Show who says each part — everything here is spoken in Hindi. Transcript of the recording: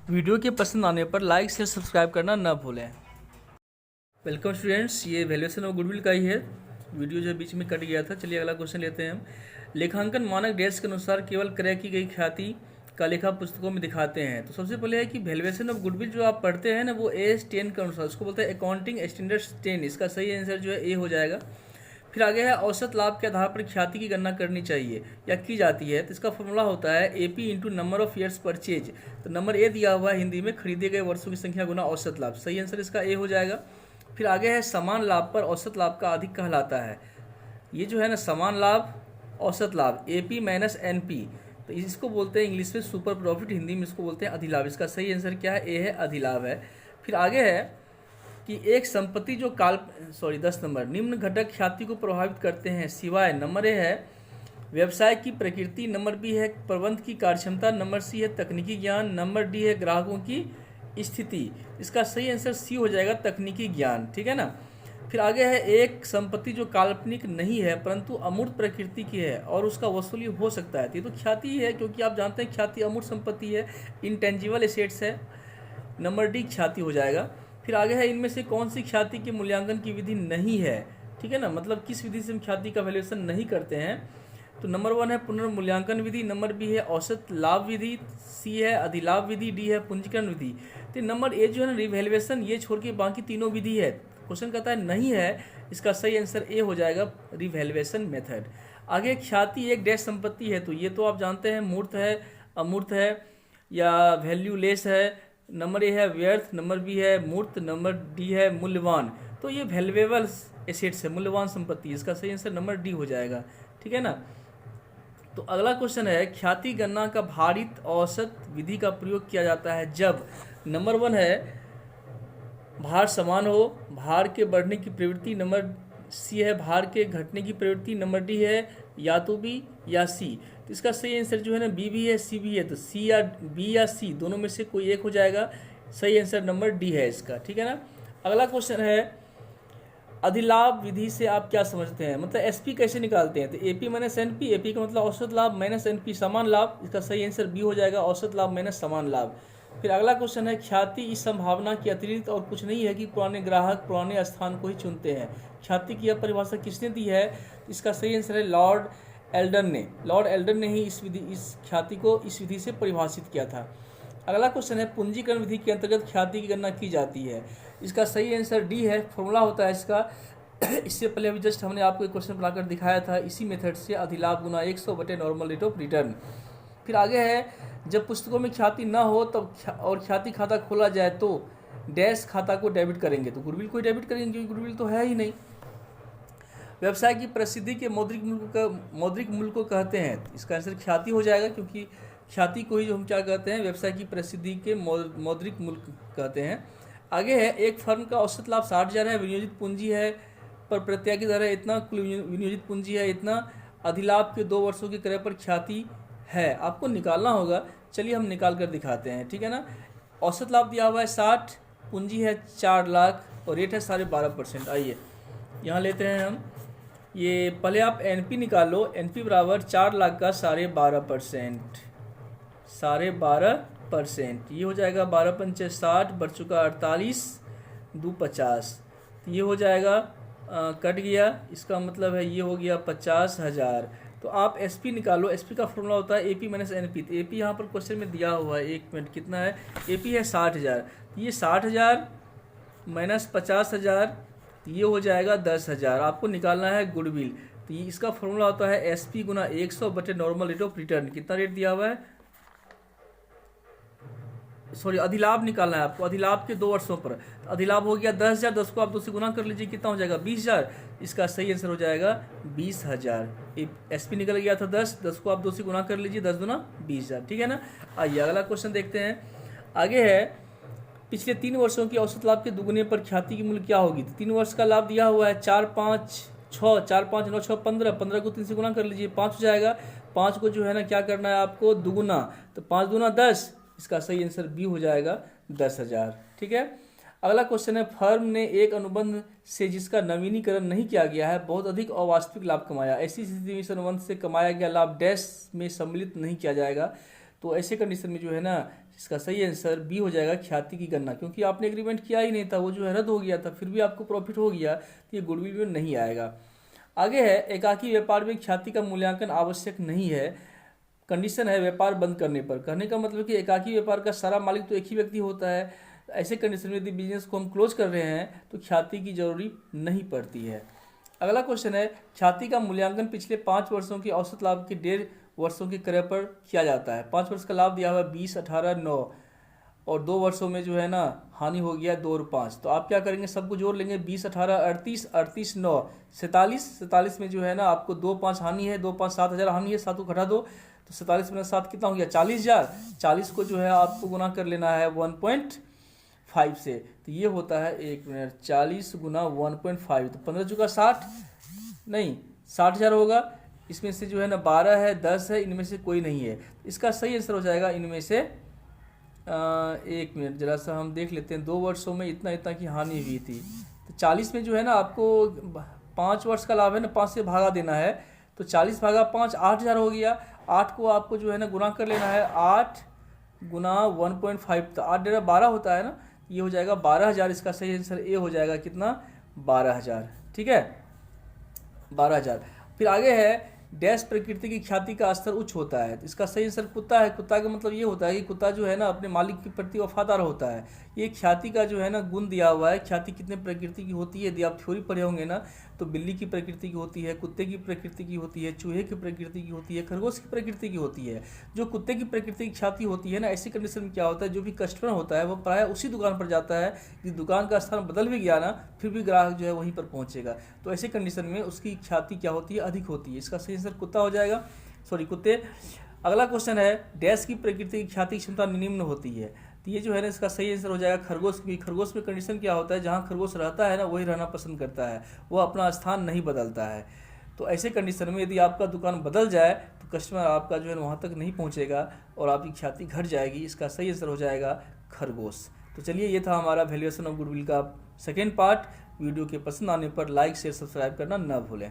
Speaker 1: वीडियो के पसंद आने पर लाइक शेयर सब्सक्राइब करना न भूलें। वेलकम स्टूडेंट्स, ये वैल्यूएशन ऑफ गुडविल का ही है। वीडियो जो बीच में कट गया था। चलिए अगला क्वेश्चन लेते हैं हम। लेखांकन मानक डैश के अनुसार केवल क्रय की गई ख्याति का लेखा पुस्तकों में दिखाते हैं। तो सबसे पहले है कि वैल्यूएशन ऑफ गुडविल जो आप पढ़ते हैं ना, वो AS10 के अनुसार, उसको बोलते हैं अकाउंटिंग स्टैंडर्ड्स 10। इसका सही आंसर जो है ए हो जाएगा। फिर आगे है औसत लाभ के आधार पर ख्याति की गणना करनी चाहिए या की जाती है। तो इसका फॉर्मूला होता है AP into number of years purchase. तो नंबर ए दिया हुआ है हिंदी में, खरीदे गए वर्षों की संख्या गुना औसत लाभ। सही आंसर इसका ए हो जाएगा। फिर आगे है समान लाभ पर औसत लाभ का अधिक कहलाता है। ये जो है ना, समान लाभ औसत लाभ AP माइनस NP, तो इसको बोलते हैं इंग्लिश में सुपर प्रॉफिट, हिंदी में इसको बोलते हैं अधिलाभ। इसका सही आंसर क्या है? ए है, अधिलाभ है। फिर आगे है कि एक संपत्ति जो 10 नंबर निम्न घटक ख्याति को प्रभावित करते हैं सिवाय, नंबर ए है व्यवसाय की प्रकृति, नंबर बी है प्रबंध की कार्यक्षमता, नंबर सी है तकनीकी ज्ञान, नंबर डी है ग्राहकों की स्थिति। इसका सही आंसर सी हो जाएगा, तकनीकी ज्ञान। ठीक है ना। फिर आगे है एक संपत्ति जो काल्पनिक नहीं है परंतु अमूर्त प्रकृति की है और उसका वसूली हो सकता है। तो ख्याति ही है, क्योंकि आप जानते हैं ख्याति अमूर्त संपत्ति है, इंटेंजिबल एसेट्स है। नंबर डी ख्याति हो जाएगा। फिर आगे है इनमें से कौन सी ख्याति के मूल्यांकन की विधि नहीं है। ठीक है ना, मतलब किस विधि से हम ख्याति का वैल्यूएशन नहीं करते हैं। तो नंबर 1 है पुनर्मूल्यांकन विधि, नंबर बी है औसत लाभ विधि, सी है अधिलाभ विधि, डी है पूंजीकरण विधि। तो नंबर ए जो है ना रिवैल्यूएशन, ये छोड़ के बाकी तीनों विधि है। क्वेश्चन कहता है नहीं है, इसका सही आंसर ए हो जाएगा, रिवैल्यूएशन मेथड। आगे ख्याति एक डैश संपत्ति है, तो ये तो आप जानते हैं मूर्त है, अमूर्त है या वैल्यूलेस है। नंबर ए है व्यर्थ, नंबर बी है मूर्त, नंबर डी है मूल्यवान। तो ये वैल्यूएबल एसेट्स है, मूल्यवान संपत्ति। इसका सही आंसर नंबर डी हो जाएगा। ठीक है ना। तो अगला क्वेश्चन है ख्याति गणना का भारित औसत विधि का प्रयोग किया जाता है जब, नंबर 1 है भार समान हो, भार के बढ़ने की प्रवृत्ति, नंबर सी है भार के घटने की प्रवृत्ति, नंबर डी है या तो बी या सी। तो इसका सही आंसर जो है ना बी भी है, सी भी है। तो सी या बी या सी दोनों में से कोई एक हो जाएगा। सही आंसर नंबर डी है इसका। ठीक है ना। अगला क्वेश्चन है अधिलाभ विधि से आप क्या समझते हैं, मतलब SP कैसे निकालते हैं। तो AP माइनस NP, AP का मतलब औसत लाभ माइनस NP समान लाभ। इसका सही आंसर बी हो जाएगा, औसत लाभ माइनस समान लाभ। फिर अगला क्वेश्चन है ख्याति इस संभावना के अतिरिक्त और कुछ नहीं है कि पुराने ग्राहक पुराने स्थान को ही चुनते हैं। ख्याति की यह परिभाषा किसने दी है? इसका सही आंसर है लॉर्ड एल्डन ने ही इस ख्याति को इस विधि से परिभाषित किया था। अगला क्वेश्चन है पूंजीकरण विधि के अंतर्गत ख्याति की गणना की जाती है। इसका सही आंसर डी है, फॉर्मूला होता है इसका इससे पहले अभी जस्ट हमने आपको एक क्वेश्चन बनाकर दिखाया था इसी मेथड से, अधिलाभ गुना 100 बटे नॉर्मल रेट ऑफ रिटर्न। फिर आगे है जब पुस्तकों में ख्याति न हो तब और ख्याति खाता खोला जाए तो डैश खाता को डेबिट करेंगे। तो गुडविल को डेबिट करेंगे क्योंकि गुडविल तो है ही नहीं। व्यवसाय की प्रसिद्धि के मौद्रिक मूल्य को कहते हैं। इसका आंसर ख्याति हो जाएगा, क्योंकि ख्याति को ही जो हम क्या कहते हैं, व्यवसाय की प्रसिद्धि के मौद्रिक मूल्य कहते हैं। आगे है एक फर्म का औसत लाभ 60,000 है, विनियोजित पूंजी है पर प्रत्यागी दर है इतना, कुल विनियोजित पूंजी है इतना, अधिलाभ के 2 वर्षों के क्रय पर ख्याति है। आपको निकालना होगा, चलिए हम निकाल कर दिखाते हैं। ठीक है ना। औसत लाभ दिया हुआ है 60, पूंजी है 4 लाख और रेट है 12.5%। आइए यहाँ लेते हैं हम, ये पहले आप NP निकाल लो। NP बराबर 4 लाख का 12.5%, 12.5%। ये हो जाएगा 12 पंचे 60, बढ़ चुका 48, 2 50। ये हो जाएगा कट गया, इसका मतलब है ये हो गया 50,000। तो आप SP निकालो। SP का फॉर्मूला होता है AP माइनस NP। तो AP यहाँ पर क्वेश्चन में दिया हुआ है, 1 मिनट कितना है, AP है 60,000। ये 60,000 माइनस 50,000, ये हो जाएगा 10,000। आपको निकालना है गुडविल। तो ये इसका फॉर्मूला होता है SP गुना 100 बटे नॉर्मल रेट ऑफ रिटर्न। कितना रेट दिया हुआ है, सॉरी अधिलाभ निकालना है आपको, अधिलाभ के 2 वर्षों पर। अधिलाभ हो गया 10,000, 10 को आप 2 से गुना कर लीजिए, कितना हो जाएगा 20,000। इसका सही आंसर हो जाएगा 20,000। SP निकल गया था 10, 10 को आप 2 से गुना कर लीजिए, 10 गुना 20,000। ठीक है ना। आइए अगला क्वेश्चन देखते हैं। आगे है पिछले 3 वर्षों की औसत लाभ के दुगुने पर ख्याति की मूल्य क्या होगी। तो 3 वर्ष का लाभ दिया हुआ है 4 5 6, 4 5 9 6 15, 15 को 3 से गुना कर लीजिए, 5 हो जाएगा। 5 को जो है ना क्या करना है आपको, दुगुना। तो 5 दूना 10, इसका सही आंसर बी हो जाएगा 10,000। ठीक है। अगला क्वेश्चन है फर्म ने एक अनुबंध से जिसका नवीनीकरण नहीं किया गया है बहुत अधिक अवास्तविक लाभ कमाया। ऐसी स्थिति में इस अनुबंध से कमाया गया लाभ डैश में सम्मिलित नहीं किया जाएगा। तो ऐसे कंडीशन में जो है ना इसका सही आंसर बी हो जाएगा, ख्याति की गणना, क्योंकि आपने एग्रीमेंट किया ही नहीं था, वो जो है रद्द हो गया था, फिर भी आपको प्रॉफिट हो गया, तो ये गुडविल में नहीं आएगा। आगे है, एकाकी व्यापार में ख्याति का मूल्यांकन आवश्यक नहीं है, कंडीशन है व्यापार बंद करने पर। कहने का मतलब कि एकाकी व्यापार का सारा मालिक तो एक ही व्यक्ति होता है, ऐसे कंडीशन में यदि बिजनेस को हम क्लोज कर रहे हैं तो ख्याति की जरूरी नहीं पड़ती है। अगला क्वेश्चन है, ख्याति का मूल्यांकन पिछले 5 वर्षों के औसत लाभ के 1.5 वर्षों के क्रय पर किया जाता है। 5 वर्ष का लाभ दिया हुआ है 20, 18, 9, और 2 वर्षों में जो है ना हानि हो गया 2 और 5, तो आप क्या करेंगे, सबको जोड़ लेंगे, 20, 18, 38, 38, 9, 47, 47 में जो है ना आपको 2, 5 हानि है, 2, 5, 7,000 हानि है, 7 को घटा दो तो 47 में 7 कितना हो गया, 40,000। 40 को जो है आपको गुना कर लेना है 1.5 से, तो ये होता है 1 मिनट, 40 गुना 1.5, तो 15 चुका 60, नहीं 60,000 होगा। इसमें से जो है ना 12 है, 10 है, इनमें से कोई नहीं है, इसका सही आंसर हो जाएगा इनमें से 1 मिनट जरा सा हम देख लेते हैं। 2 वर्षों में इतना इतना की हानि हुई थी, तो 40 में जो है ना आपको 5 वर्ष का लाभ है ना, 5 से भागा देना है, तो 40 भागा 5 8,000 हो गया। 8 को आपको जो है ना गुना कर लेना है, 8 गुना 1.5, तो 8 डेढ़ 12 होता है ना, ये हो जाएगा 12,000। इसका सही आंसर ए हो जाएगा कितना, 12,000। ठीक है, 12,000। फिर आगे है, डैश प्रकृति की ख्याति का स्तर उच्च होता है, तो इसका सही आंसर कुत्ता है। कुत्ता का मतलब ये होता है कि कुत्ता जो है ना अपने मालिक के प्रति वफादार होता है। ये ख्याति का जो है ना गुण दिया हुआ है। ख्याति कितने प्रकृति की होती है, यदि आप थ्योरी पढ़े होंगे ना, तो बिल्ली की प्रकृति की होती है, कुत्ते की प्रकृति की होती है, चूहे की प्रकृति की होती है, खरगोश की प्रकृति की होती है। जो कुत्ते की प्रकृति की ख्याति होती है ना, ऐसी कंडीशन में क्या होता है, जो भी कस्टमर होता है वो प्राय उसी दुकान पर जाता है, कि दुकान का स्थान बदल भी गया ना, फिर भी ग्राहक जो है वहीं पर पहुंचेगा। तो ऐसे कंडीशन में उसकी ख्याति क्या होती है, अधिक होती है। इसका सही आंसर कुत्ता हो जाएगा, सॉरी कुत्ते। अगला क्वेश्चन है, डैश की प्रकृति की ख्याति क्षमता निम्न होती है, तो ये जो है ना इसका सही आंसर हो जाएगा खरगोश की। खरगोश में कंडीशन क्या होता है, जहाँ खरगोश रहता है ना वही रहना पसंद करता है, वो अपना स्थान नहीं बदलता है। तो ऐसे कंडीशन में यदि आपका दुकान बदल जाए तो कस्टमर आपका जो है वहाँ तक नहीं पहुँचेगा और आपकी ख्याति घट जाएगी। इसका सही आंसर हो जाएगा खरगोश। तो चलिए, ये था हमारा वैल्यूएशन ऑफ गुडविल का सेकेंड पार्ट। वीडियो के पसंद आने पर लाइक शेयर सब्सक्राइब करना ना भूलें।